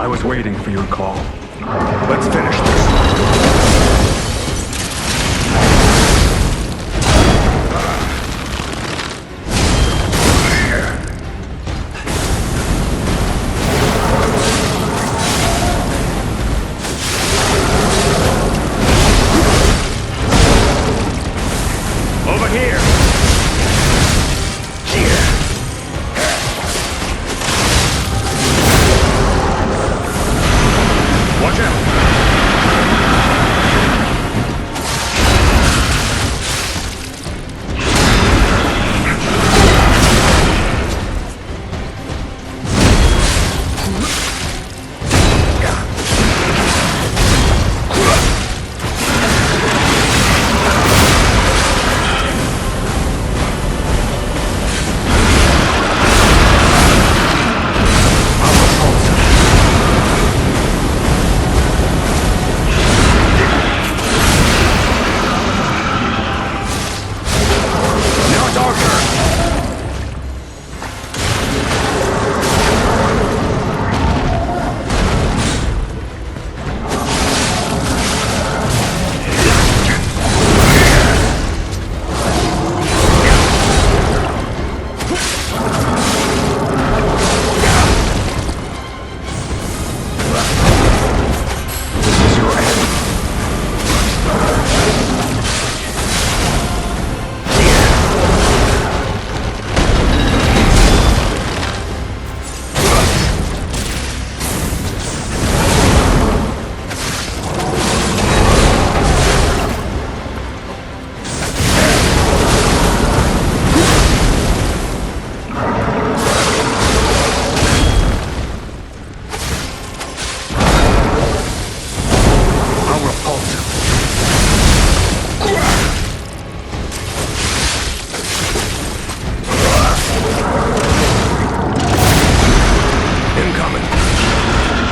I was waiting for your call. Let's finish this.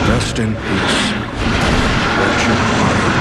Rest in peace. Let your heart.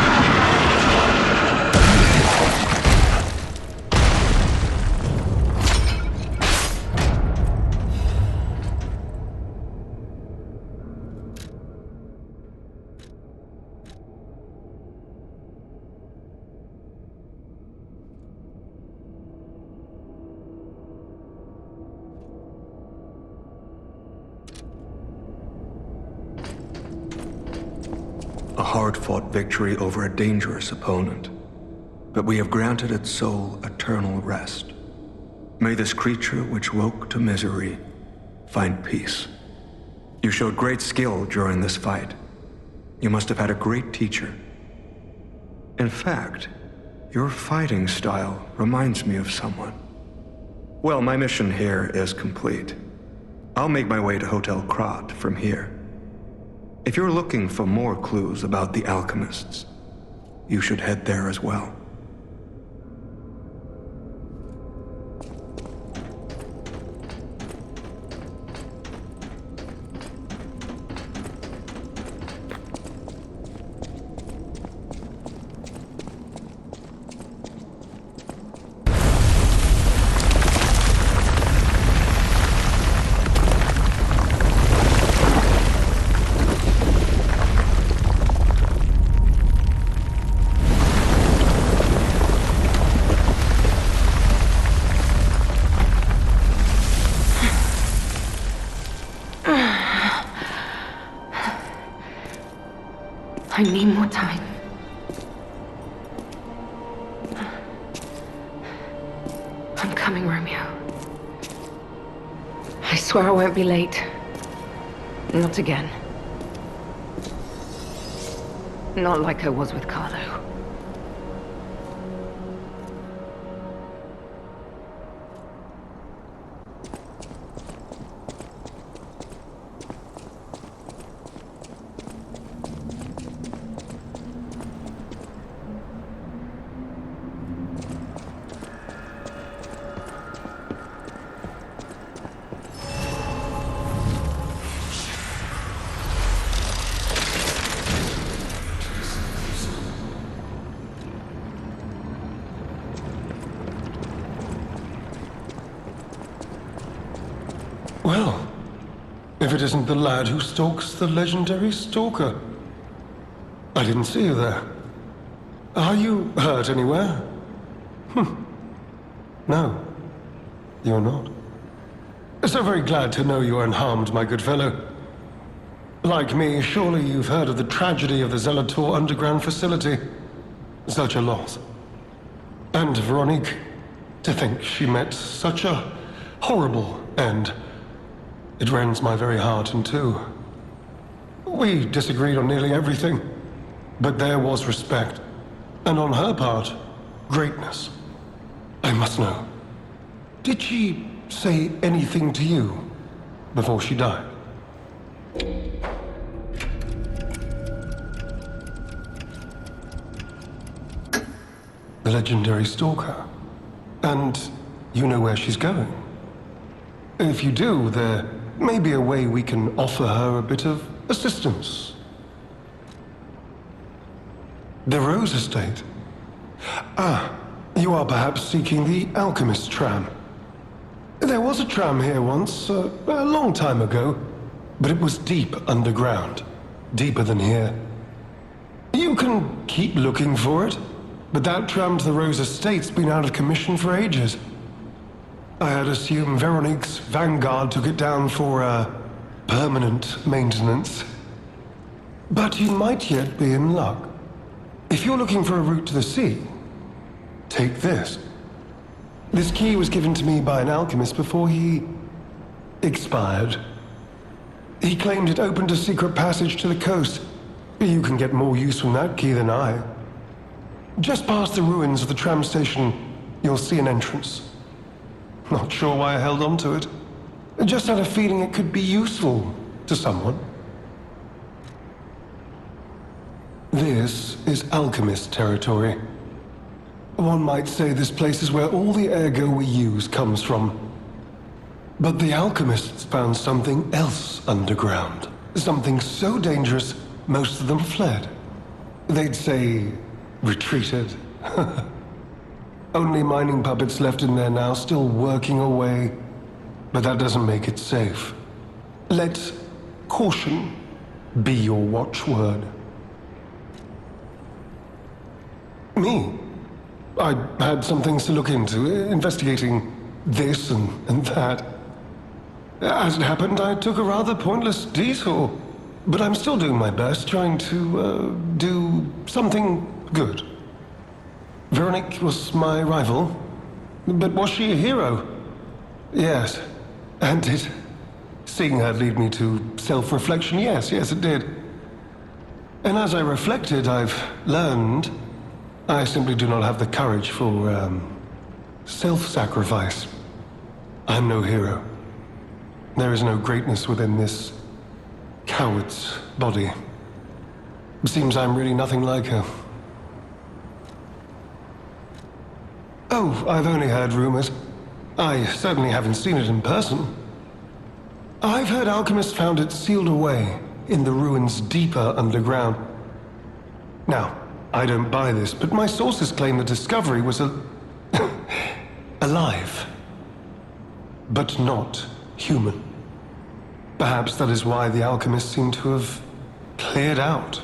A hard-fought victory over a dangerous opponent, but we have granted its soul eternal rest. May this creature which woke to misery find peace. You showed great skill during this fight. You must have had a great teacher. In fact, your fighting style reminds me of someone. Well, my mission here is complete. I'll make my way to Hotel Krat from here. If you're looking for more clues about the alchemists, you should head there as well. I need more time. I'm coming, Romeo. I swear I won't be late. Not again. Not like I was with Carlo. Well, If it isn't the lad who stalks the legendary stalker. I didn't see you there. Are you hurt anywhere? No, you're not. So very glad to know you are unharmed, my good fellow. Like me, surely you've heard of the tragedy of the Zelator underground facility. Such a loss. And Veronique, to think she met such a horrible end. It rends my very heart in two. We disagreed on nearly everything, but there was respect, and on her part, greatness. I must know, did she say anything to you before she died? The legendary stalker. And you know where she's going? If you do, there may be a way we can offer her a bit of assistance. The Rose Estate. Ah, you are perhaps seeking the Alchemist tram. There was a tram here once, a long time ago, but it was deep underground. Deeper than here. You can keep looking for it, but that tram to the Rose Estate's been out of commission for ages. I had assumed Veronique's Vanguard took it down for, permanent maintenance. But you might yet be in luck. If you're looking for a route to the sea, take this. This key was given to me by an alchemist before he expired. He claimed it opened a secret passage to the coast. You can get more use from that key than I. Just past the ruins of the tram station, you'll see an entrance. Not sure why I held on to it. Just had a feeling it could be useful to someone. This is alchemist territory. One might say this place is where all the ergo we use comes from. But the alchemists found something else underground. Something so dangerous, most of them fled. They'd say, retreated. Only mining puppets left in there now, still working away. But that doesn't make it safe. Let caution be your watchword. Me? I had some things to look into, investigating this and that. As it happened, I took a rather pointless detour. But I'm still doing my best, trying to, do something good. Veronique was my rival, but was she a hero? Yes, and did seeing her lead me to self-reflection? Yes, it did. And as I reflected, I've learned I simply do not have the courage for, self-sacrifice. I'm no hero. There is no greatness within this coward's body. It seems I'm really nothing like her. Oh, I've only heard rumors. I certainly haven't seen it in person. I've heard alchemists found it sealed away in the ruins deeper underground. Now, I don't buy this, but my sources claim the discovery was alive, but not human. Perhaps that is why the alchemists seem to have cleared out.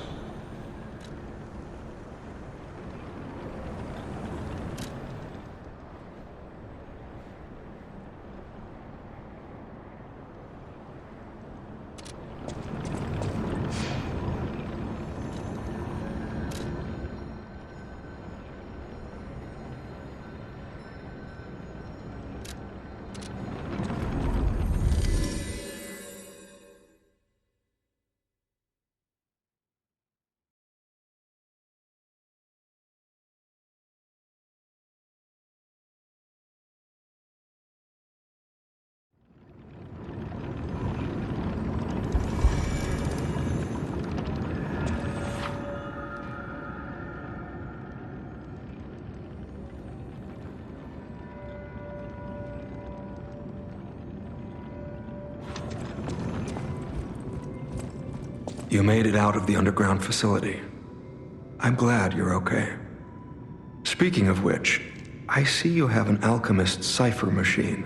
You made it out of the underground facility. I'm glad you're okay. Speaking of which, I see you have an alchemist cipher machine.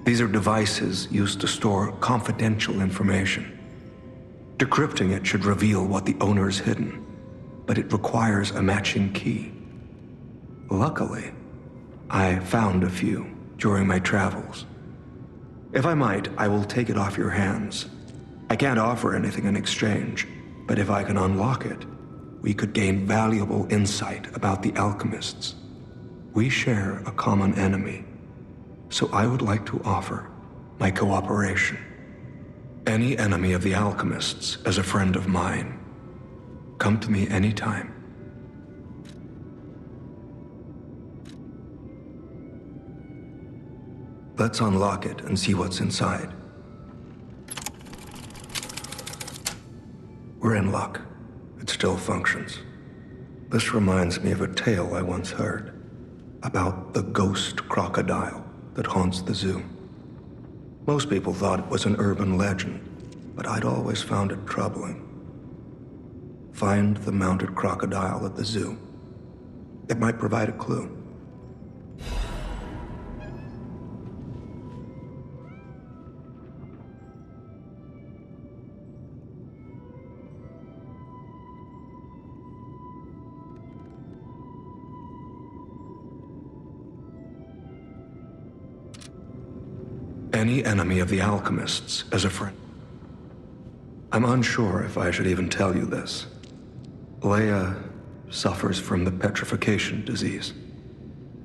These are devices used to store confidential information. Decrypting it should reveal what the owner's hidden, but it requires a matching key. Luckily, I found a few during my travels. If I might, I will take it off your hands. I can't offer anything in exchange, but if I can unlock it, we could gain valuable insight about the alchemists. We share a common enemy, so I would like to offer my cooperation. Any enemy of the alchemists is a friend of mine. Come to me anytime. Let's unlock it and see what's inside. We're in luck. It still functions. This reminds me of a tale I once heard about the ghost crocodile that haunts the zoo. Most people thought it was an urban legend, but I'd always found it troubling. Find the mounted crocodile at the zoo. It might provide a clue. Any enemy of the alchemists is a friend. I'm unsure if I should even tell you this. Leia suffers from the petrification disease.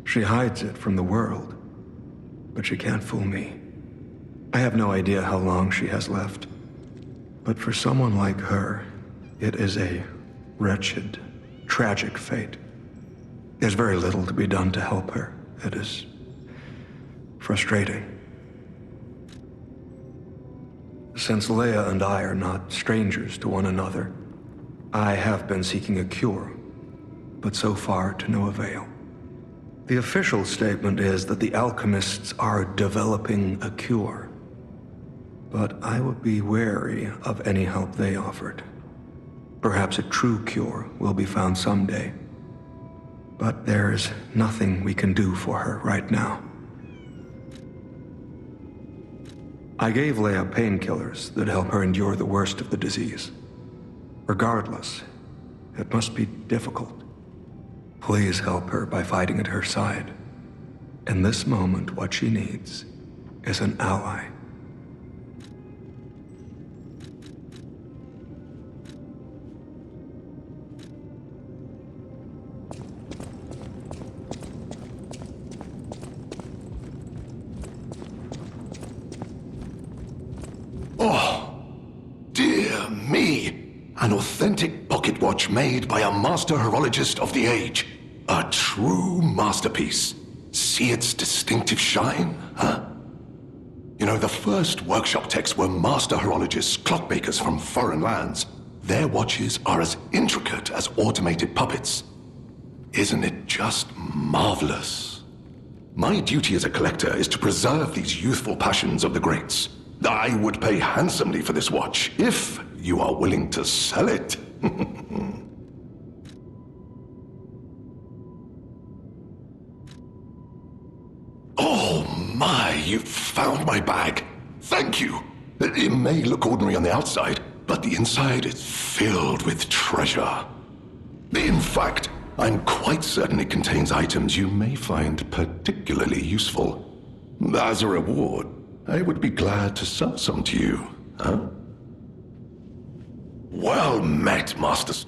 She hides it from the world, but she can't fool me. I have no idea how long she has left, but for someone like her, it is a wretched, tragic fate. There's very little to be done to help her. It is frustrating. Since Leia and I are not strangers to one another, I have been seeking a cure, but so far to no avail. The official statement is that the alchemists are developing a cure, but I would be wary of any help they offered. Perhaps a true cure will be found someday, but there is nothing we can do for her right now. I gave Leia painkillers that help her endure the worst of the disease. Regardless, it must be difficult. Please help her by fighting at her side. In this moment, what she needs is an ally. An authentic pocket watch made by a master horologist of the age. A true masterpiece. See its distinctive shine, huh? You know, the first workshop techs were master horologists, clockmakers from foreign lands. Their watches are as intricate as automated puppets. Isn't it just marvelous? My duty as a collector is to preserve these youthful passions of the greats. I would pay handsomely for this watch, if you are willing to sell it. Oh my, you found my bag. Thank you. It may look ordinary on the outside, but the inside is filled with treasure. In fact, I'm quite certain it contains items you may find particularly useful. As a reward, I would be glad to sell some to you, huh? Well met, Master.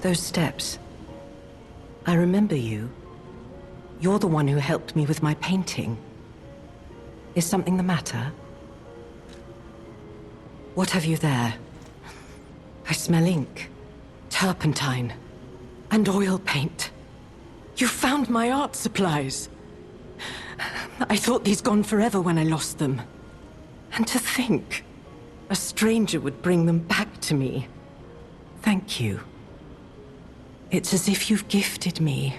Those steps. I remember you. You're the one who helped me with my painting. Is something the matter? What have you there? I smell ink, turpentine, and oil paint. You found my art supplies. I thought these gone forever when I lost them. And to think, a stranger would bring them back to me. Thank you. It's as if you've gifted me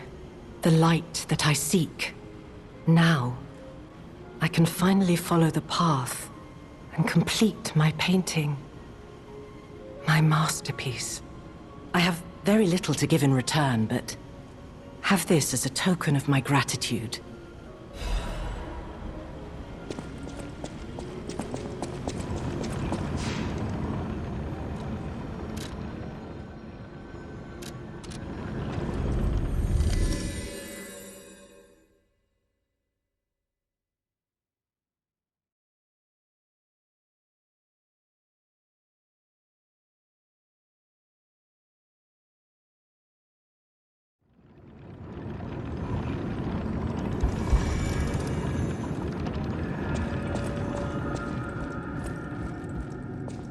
the light that I seek. Now, I can finally follow the path and complete my painting. My masterpiece. I have very little to give in return, but have this as a token of my gratitude.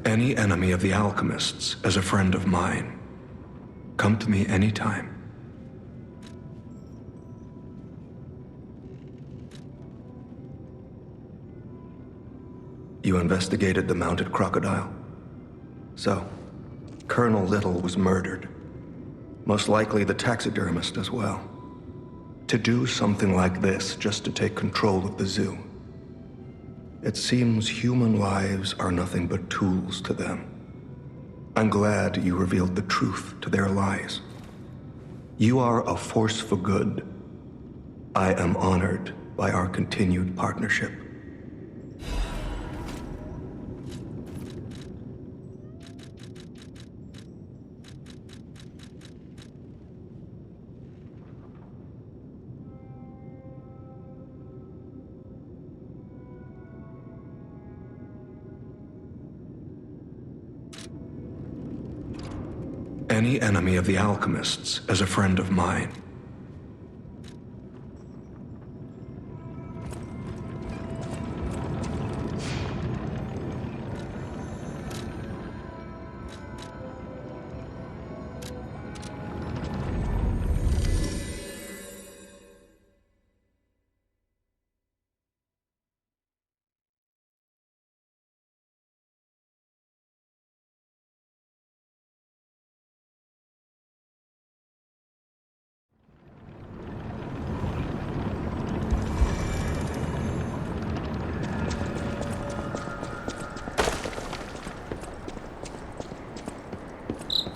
Any enemy of the alchemists is a friend of mine. Come to me anytime. You investigated the mounted crocodile? So, Colonel Little was murdered. Most likely the taxidermist as well. To do something like this just to take control of the zoo. It seems human lives are nothing but tools to them. I'm glad you revealed the truth to their lies. You are a force for good. I am honored by our continued partnership. Any enemy of the alchemists is a friend of mine.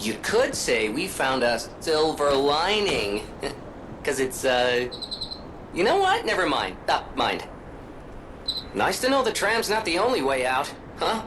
You could say we found a silver lining. Because it's, You know what? Never mind. Mind. Nice to know the tram's not the only way out, huh?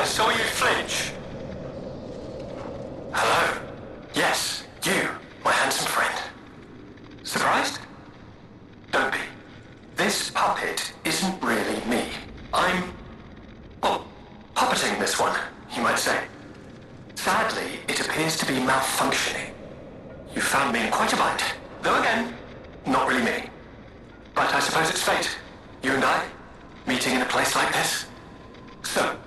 saw you flinch. Hello? Yes, you, my handsome friend. Surprised? Don't be. This puppet isn't really me. I'm... well, puppeting this one, you might say. Sadly, it appears to be malfunctioning. You found me in quite a bind. Though again, not really me. But I suppose it's fate. You and I, meeting in a place like this. So,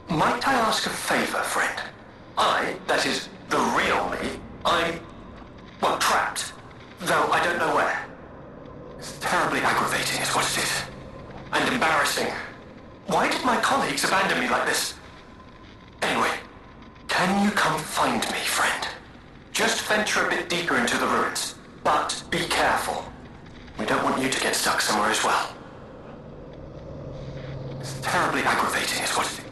might I ask a favor, friend? That is, the real me, I'm, well, trapped. Though I don't know where. It's terribly aggravating is what it is. And embarrassing. Why did my colleagues abandon me like this? Anyway, can you come find me, friend? Just venture a bit deeper into the ruins. But be careful. We don't want you to get stuck somewhere as well. It's terribly aggravating is what it is.